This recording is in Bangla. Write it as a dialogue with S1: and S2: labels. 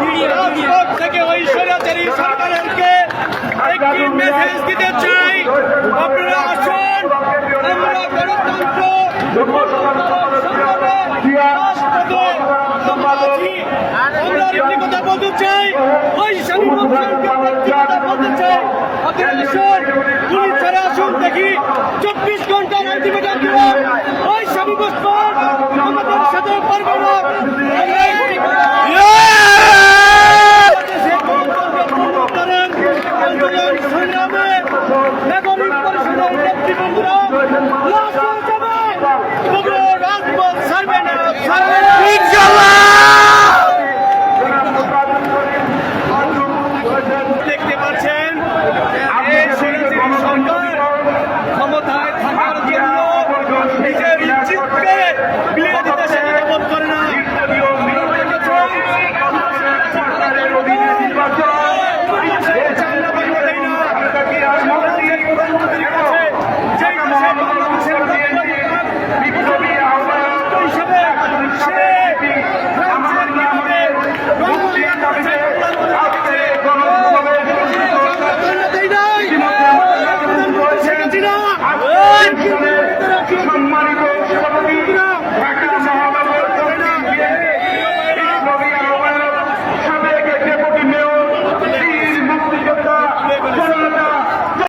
S1: এই রাজপথ থেকে ওই স্বৈরাচারী সরকারকে একটি মেসেজ দিতে চাই, আপনারা আসুন, আমরা গণতন্ত্র আমরা একটি কথা বলতে চাই, ওই স্বামী কথা বলতে চাই, আপনারা আসুন, পুলিশ ছাড়া আসুন, দেখি 24 ঘন্টার আলটিমেটাম দিলাম, ওই স্বামী আমাদের সাথে পারবে না। নাগরিক পরিষদের নেতৃবৃন্দরা রাজপথ ছাড়বে না, ছাড়বে না।